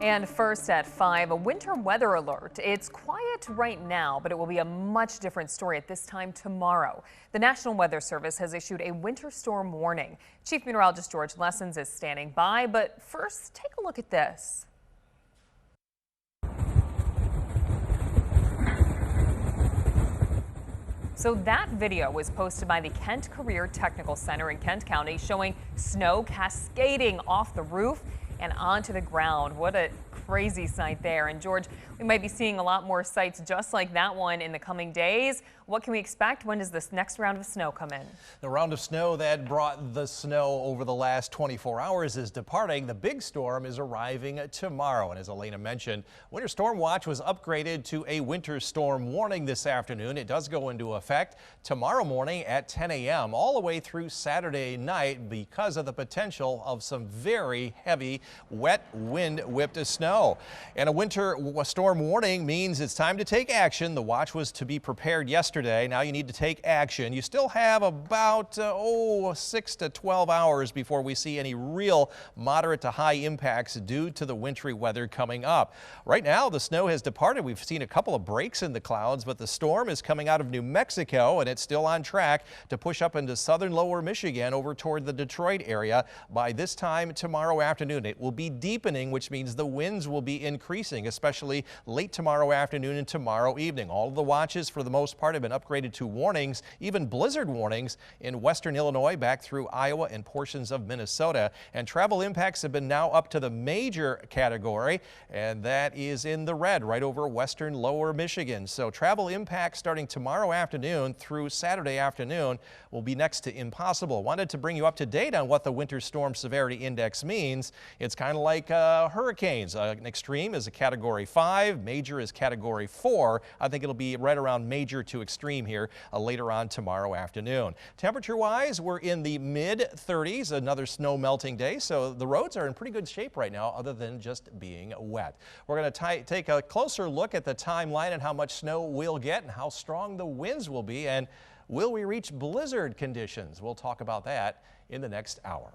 And first at 5, a winter weather alert. It's quiet right now, but it will be a much different story at this time tomorrow. The National Weather Service has issued a winter storm warning. Chief Meteorologist George Lessons is standing by, but first, take a look at this. So that video was posted by the Kent Career Technical Center in Kent County showing snow cascading off the roof and onto the ground. What a crazy sight there. And George, we might be seeing a lot more sights just like that one in the coming days. What can we expect? When does this next round of snow come in? The round of snow that brought the snow over the last 24 hours is departing. The big storm is arriving tomorrow. And as Elena mentioned, Winter Storm Watch was upgraded to a winter storm warning this afternoon. It does go into effect tomorrow morning at 10 a.m. all the way through Saturday night because of the potential of some very heavy, wet, wind-whipped snow. And a winter storm warning means it's time to take action. The watch was to be prepared yesterday. Now you need to take action. You still have about 6 to 12 hours before we see any real moderate to high impacts due to the wintry weather coming up. Right now the snow has departed. We've seen a couple of breaks in the clouds, but the storm is coming out of New Mexico and it's still on track to push up into southern lower Michigan over toward the Detroit area by this time tomorrow afternoon. It will be deepening, which means the winds will be increasing, especially late tomorrow afternoon and tomorrow evening. All of the watches for the most part have been upgraded to warnings, even blizzard warnings in western Illinois back through Iowa and portions of Minnesota. And travel impacts have been now up to the major category, and that is in the red right over western lower Michigan. So travel impacts starting tomorrow afternoon through Saturday afternoon will be next to impossible. Wanted to bring you up to date on what the winter storm severity index means. It's kind of like hurricanes. An extreme is a category 5, major is category 4. I think it'll be right around major to extreme here later on tomorrow afternoon. Temperature wise, we're in the mid 30s, another snow melting day, so the roads are in pretty good shape right now other than just being wet. We're going to take a closer look at the timeline and how much snow we'll get and how strong the winds will be, and will we reach blizzard conditions? We'll talk about that in the next hour.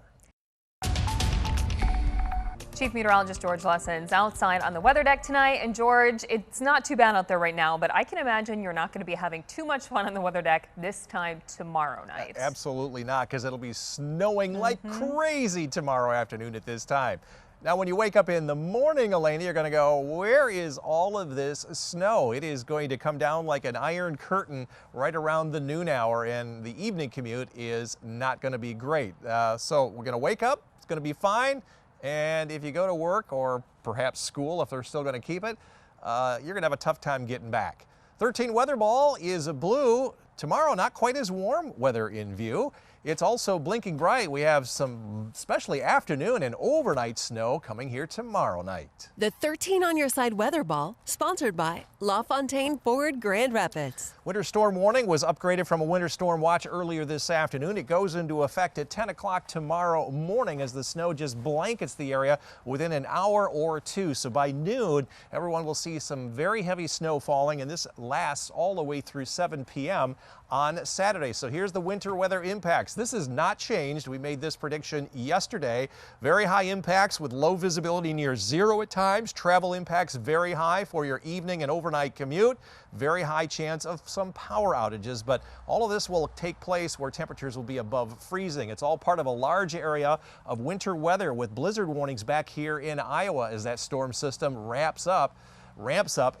Chief Meteorologist George Lessons outside on the weather deck tonight. And George, it's not too bad out there right now, but I can imagine you're not going to be having too much fun on the weather deck this time tomorrow night. Absolutely not, because it'll be snowing like crazy tomorrow afternoon at this time. Now, when you wake up in the morning, Elena, you're going to go, where is all of this snow? It is going to come down like an iron curtain right around the noon hour, and the evening commute is not going to be great. So we're going to wake up. It's going to be fine. And if you go to work or perhaps school, if they're still going to keep it, you're going to have a tough time getting back. 13 weather ball is blue. Tomorrow, not quite as warm weather in view. It's also blinking bright. We have some especially afternoon and overnight snow coming here tomorrow night. The 13 on your side weather ball, sponsored by LaFontaine Ford Grand Rapids. Winter storm warning was upgraded from a winter storm watch earlier this afternoon. It goes into effect at 10 o'clock tomorrow morning as the snow just blankets the area within an hour or two. So by noon, everyone will see some very heavy snow falling, and this lasts all the way through 7 p.m. on Saturday. So here's the winter weather impacts. This has not changed. We made this prediction yesterday. Very high impacts with low visibility near zero at times. Travel impacts very high for your evening and overnight commute. Very high chance of some power outages, but all of this will take place where temperatures will be above freezing. It's all part of a large area of winter weather with blizzard warnings back here in Iowa as that storm system ramps up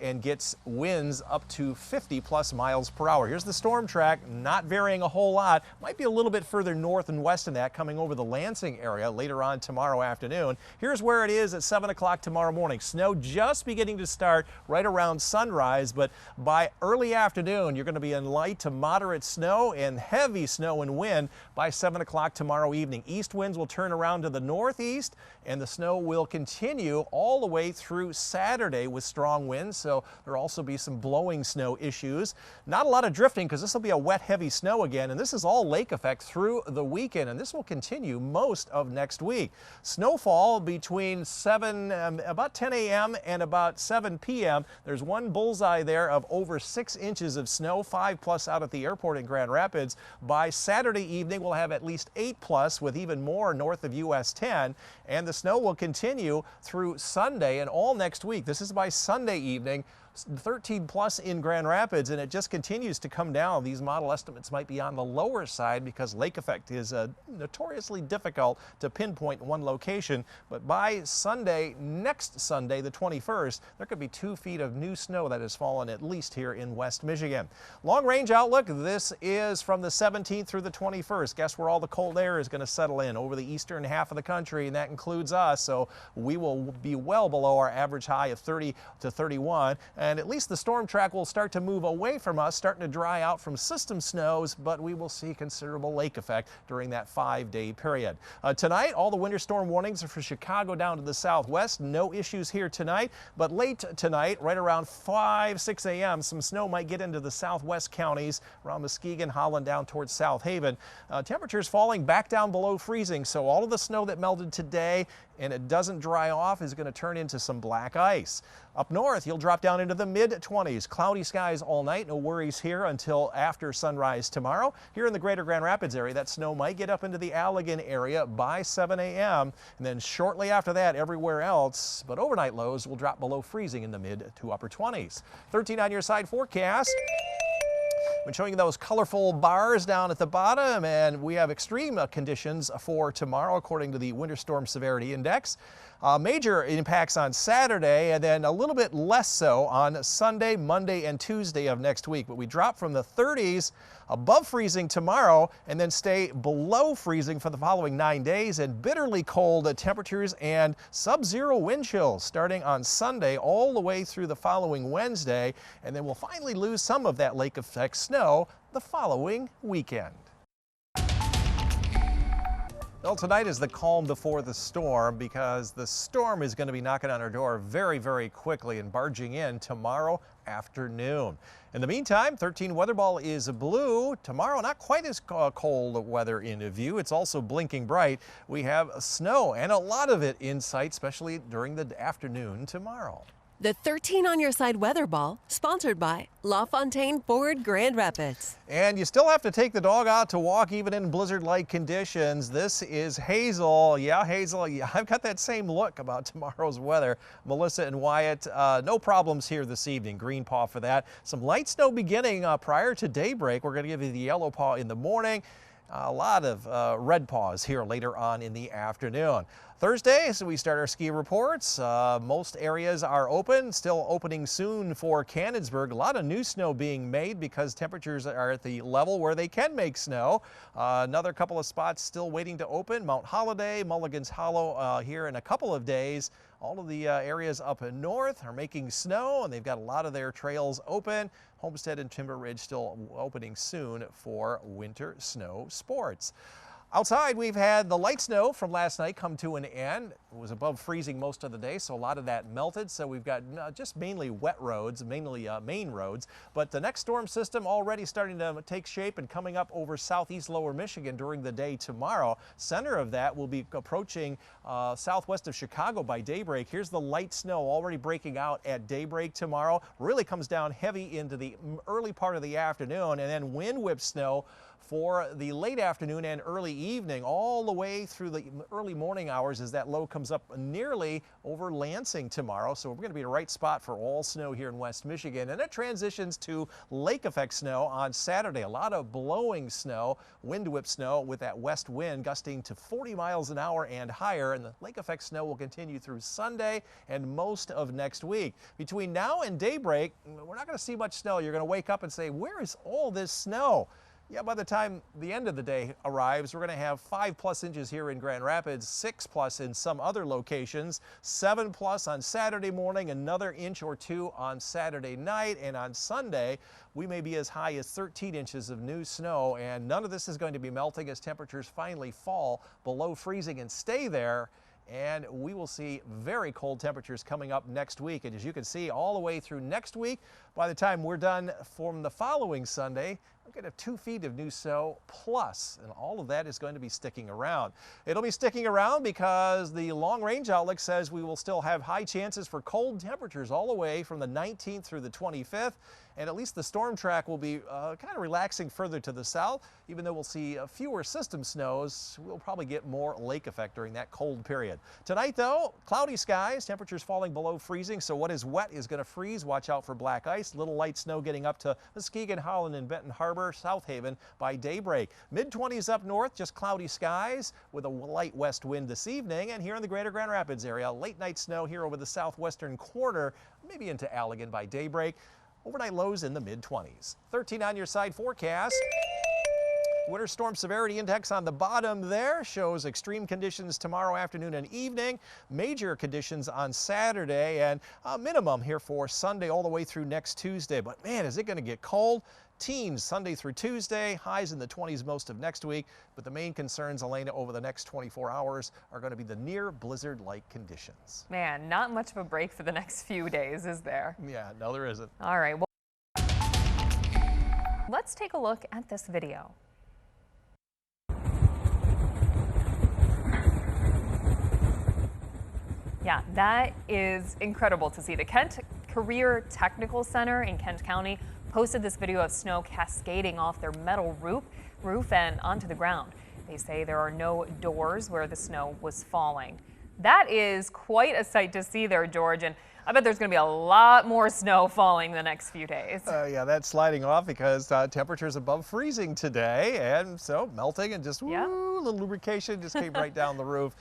and gets winds up to 50+ miles per hour. Here's the storm track, not varying a whole lot. Might be a little bit further north and west than that, coming over the Lansing area later on tomorrow afternoon. Here's where it is at 7 o'clock tomorrow morning. Snow just beginning to start right around sunrise, but by early afternoon, you're going to be in light to moderate snow and heavy snow and wind by 7 o'clock tomorrow evening. East winds will turn around to the northeast, and the snow will continue all the way through Saturday with strong strong winds, so there'll also be some blowing snow issues. Not a lot of drifting because this will be a wet, heavy snow again, and this is all lake effect through the weekend, and this will continue most of next week. Snowfall between about 10 a.m. and about 7 p.m. There's one bullseye there of over 6 inches of snow, 5+ out at the airport in Grand Rapids. By Saturday evening, we'll have at least 8+ with even more north of US 10, and the snow will continue through Sunday and all next week. This is by Sunday evening. 13+ in Grand Rapids, and it just continues to come down. These model estimates might be on the lower side because lake effect is notoriously difficult to pinpoint one location. But by Sunday, next Sunday, the 21st, there could be 2 feet of new snow that has fallen at least here in West Michigan. Long range outlook, this is from the 17th through the 21st. Guess where all the cold air is going to settle in? Over the eastern half of the country, and that includes us. So we will be well below our average high of 30 to 31. And at least the storm track will start to move away from us, starting to dry out from system snows, but we will see considerable lake effect during that 5-day period. Tonight, all the winter storm warnings are for Chicago down to the southwest. No issues here tonight, but late tonight, right around 6 a.m., some snow might get into the southwest counties around Muskegon, Holland, down towards South Haven. Temperatures falling back down below freezing, so all of the snow that melted today and it doesn't dry off is going to turn into some black ice. Up north, you'll drop down into the mid-20s. Cloudy skies all night. No worries here until after sunrise tomorrow. Here in the greater Grand Rapids area, that snow might get up into the Allegan area by 7 a.m. And then shortly after that, everywhere else. But overnight lows will drop below freezing in the mid to upper 20s. 13 on your side forecast. Been showing you those colorful bars down at the bottom, and we have extreme conditions for tomorrow according to the Winter Storm Severity Index. Major impacts on Saturday, and then a little bit less so on Sunday, Monday, and Tuesday of next week. But we drop from the 30s above freezing tomorrow and then stay below freezing for the following 9 days, and bitterly cold temperatures and sub-zero wind chills starting on Sunday all the way through the following Wednesday, and then we'll finally lose some of that lake effect snow the following weekend. Well, tonight is the calm before the storm because the storm is going to be knocking on our door very, very quickly and barging in tomorrow afternoon. In the meantime, 13 weather ball is blue. Tomorrow, not quite as cold weather in view. It's also blinking bright. We have snow and a lot of it in sight, especially during the afternoon tomorrow. The 13 on your side weather ball, sponsored by LaFontaine Ford Grand Rapids. And you still have to take the dog out to walk even in blizzard-like conditions. This is Hazel. Yeah, Hazel, yeah, I've got that same look about tomorrow's weather. Melissa and Wyatt, no problems here this evening. Green paw for that. Some light snow beginning prior to daybreak. We're going to give you the yellow paw in the morning. A lot of red paws here later on in the afternoon. Thursday, so we start our ski reports. Most areas are open, still opening soon for Canonsburg. A lot of new snow being made because temperatures are at the level where they can make snow. Another couple of spots still waiting to open. Mount Holiday, Mulligan's Hollow here in a couple of days. All of the areas up north are making snow, and they've got a lot of their trails open. Homestead and Timber Ridge still opening soon for winter snow sports. Outside, we've had the light snow from last night come to an end. It was above freezing most of the day, so a lot of that melted. So we've got just mainly wet roads, mainly main roads. But the next storm system already starting to take shape and coming up over southeast lower Michigan during the day tomorrow. Center of that will be approaching southwest of Chicago by daybreak. Here's the light snow already breaking out at daybreak tomorrow. Really comes down heavy into the early part of the afternoon, and then wind whip snow for the late afternoon and early evening, all the way through the early morning hours as that low comes up nearly over Lansing tomorrow. So we're going to be the right spot for all snow here in West Michigan. And it transitions to lake effect snow on Saturday. A lot of blowing snow, wind whip snow with that west wind gusting to 40 miles an hour and higher. And the lake effect snow will continue through Sunday and most of next week. Between now and daybreak, we're not going to see much snow. You're going to wake up and say, where is all this snow? Yeah, by the time the end of the day arrives, we're going to have 5+ inches here in Grand Rapids, 6+ in some other locations, 7+ on Saturday morning, another inch or 2 on Saturday night, and on Sunday, we may be as high as 13 inches of new snow, and none of this is going to be melting as temperatures finally fall below freezing and stay there and we will see very cold temperatures coming up next week. And as you can see, all the way through next week, by the time we're done from the following Sunday, we're going to have 2 feet of new snow plus, and all of that is going to be sticking around. It'll be sticking around because the long-range outlook says we will still have high chances for cold temperatures all the way from the 19th through the 25th, and at least the storm track will be kind of relaxing further to the south. Even though we'll see fewer system snows, we'll probably get more lake effect during that cold period. Tonight, though, cloudy skies, temperatures falling below freezing, so what is wet is going to freeze. Watch out for black ice. Little light snow getting up to Muskegon, Holland, and Benton Harbor, South Haven by daybreak. Mid-20s up north, just cloudy skies with a light west wind this evening. And here in the greater Grand Rapids area, late night snow here over the southwestern corner, maybe into Allegan by daybreak. Overnight lows in the mid-20s. 13 on your side forecast. Winter storm severity index on the bottom there shows extreme conditions tomorrow afternoon and evening, major conditions on Saturday, and a minimum here for Sunday all the way through next Tuesday. But man, is it going to get cold? Teens Sunday through Tuesday, highs in the 20s most of next week. But the main concerns, Elena, over the next 24 hours are going to be the near blizzard-like conditions. Man, not much of a break for the next few days, is there? Yeah, no, there isn't. All right, well, let's take a look at this video. Yeah, that is incredible to see. The Kent Career Technical Center in Kent County posted this video of snow cascading off their metal roof and onto the ground. They say there are no doors where the snow was falling. That is quite a sight to see there, George, and I bet there's going to be a lot more snow falling the next few days. Yeah, that's sliding off because temperatures above freezing today, and so melting and just Yep. woo, a little lubrication just came right down the roof.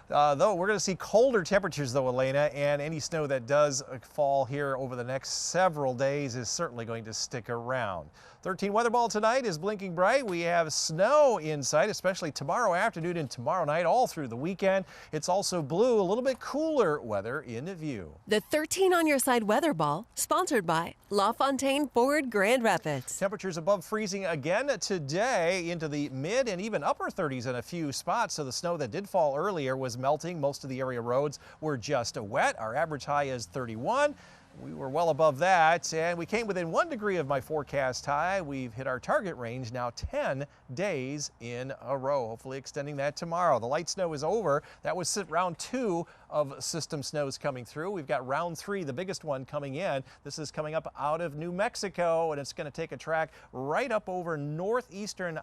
Though we're going to see colder temperatures, though, Elena, and any snow that does fall here over the next several days is certainly going to stick around. 13 weather ball tonight is blinking bright. We have snow in sight, especially tomorrow afternoon and tomorrow night, all through the weekend. It's also blue, a little bit cooler weather in view. The 13 on your side weather ball, sponsored by LaFontaine Ford Grand Rapids. Temperatures above freezing again today into the mid and even upper 30s in a few spots. So the snow that did fall earlier was melting. Most of the area roads were just wet. Our average high is 31. We were well above that, and we came within 1 degree of my forecast high. We've hit our target range now 10 days in a row, hopefully extending that tomorrow. The light snow is over. That was round 2 of system snows coming through. We've got round 3, the biggest one, coming in. This is coming up out of New Mexico, and it's going to take a track right up over northeastern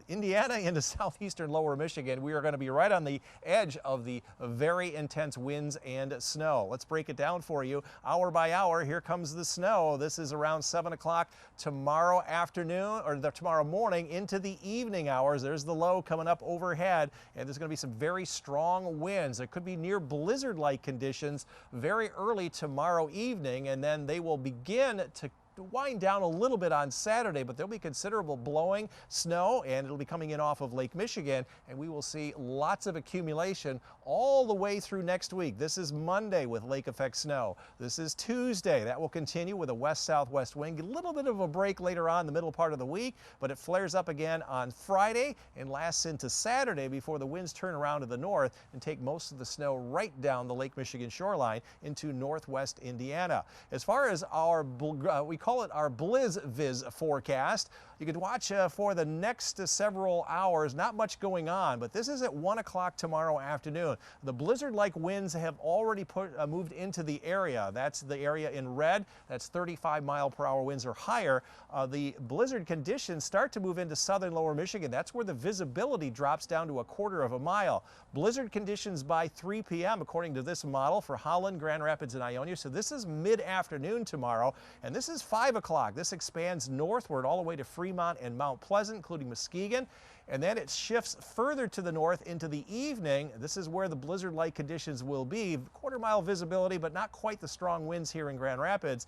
Indiana into southeastern lower Michigan. We are going to be right on the edge of the very intense winds and snow. Let's break it down for you hour by hour. Here comes the snow. This is around 7 o'clock tomorrow afternoon, or tomorrow morning into the evening hours. There's the low coming up overhead, and there's going to be some very strong winds. It could be near blizzard-like conditions very early tomorrow evening, and then they will begin to wind down a little bit on Saturday, but there'll be considerable blowing snow, and it'll be coming in off of Lake Michigan, and we will see lots of accumulation all the way through next week. This is Monday with lake effect snow. This is Tuesday. That will continue with a west-southwest wind. A little bit of a break later on in the middle part of the week, but it flares up again on Friday and lasts into Saturday before the winds turn around to the north and take most of the snow right down the Lake Michigan shoreline into northwest Indiana. As far as our we call it our BlizzViz forecast. You could watch for the next several hours. Not much going on, but this is at 1 o'clock tomorrow afternoon. The blizzard-like winds have already moved into the area. That's the area in red. That's 35-mile-per-hour winds or higher. The blizzard conditions start to move into southern lower Michigan. That's where the visibility drops down to 1/4 of a mile. Blizzard conditions by 3 p.m. according to this model for Holland, Grand Rapids, and Ionia. So this is mid-afternoon tomorrow, and this is 5 o'clock. This expands northward all the way to Fremont and Mount Pleasant, including Muskegon. And then it shifts further to the north into the evening. This is where the blizzard-like conditions will be. 1/4 mile visibility, but not quite the strong winds here in Grand Rapids.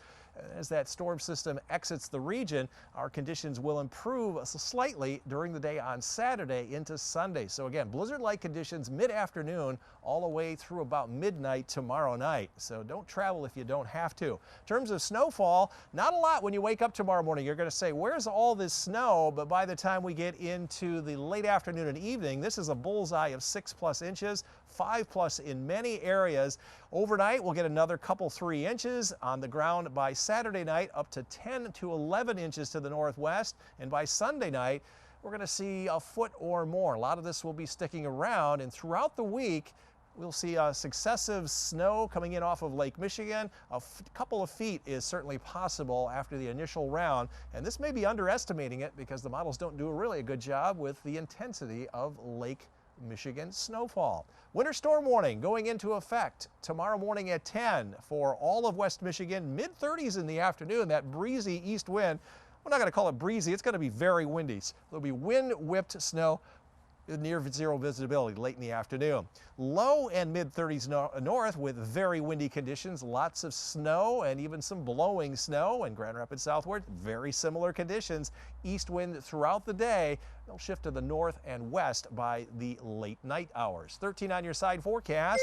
As that storm system exits the region, our conditions will improve slightly during the day on Saturday into Sunday. So again, blizzard-like conditions mid-afternoon all the way through about midnight tomorrow night. So don't travel if you don't have to. In terms of snowfall, not a lot when you wake up tomorrow morning. You're going to say, where's all this snow? But by the time we get into the late afternoon and evening, this is a bullseye of 6+ inches, 5+ in many areas. Overnight, we'll get another couple 3 inches. On the ground by Saturday night, up to 10 to 11 inches to the northwest. And by Sunday night, we're going to see a foot or more. A lot of this will be sticking around, and throughout the week, we'll see successive snow coming in off of Lake Michigan. A couple of feet is certainly possible after the initial round, and this may be underestimating it because the models don't do a good job with the intensity of Lake Michigan snowfall. Winter storm warning going into effect tomorrow morning at 10 for all of West Michigan. Mid-30s in the afternoon, that breezy east wind. We're not going to call it breezy, it's going to be very windy. There'll be wind-whipped snow, near zero visibility late in the afternoon. Low and mid-30s north with very windy conditions, lots of snow and even some blowing snow. And Grand Rapids southward, very similar conditions. East wind throughout the day. They'll shift to the north and west by the late night hours. 13 on your side forecast.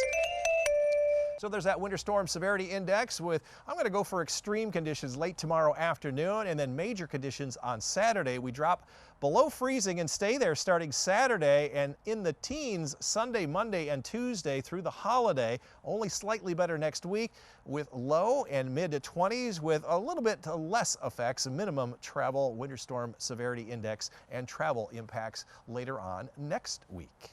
So there's that winter storm severity index with, I'm going to go for extreme conditions late tomorrow afternoon and then major conditions on Saturday. We drop below freezing and stay there starting Saturday and in the teens Sunday, Monday, and Tuesday through the holiday. Only slightly better next week with low and mid to 20s with a little bit less effects, minimum travel winter storm severity index and travel impacts later on next week.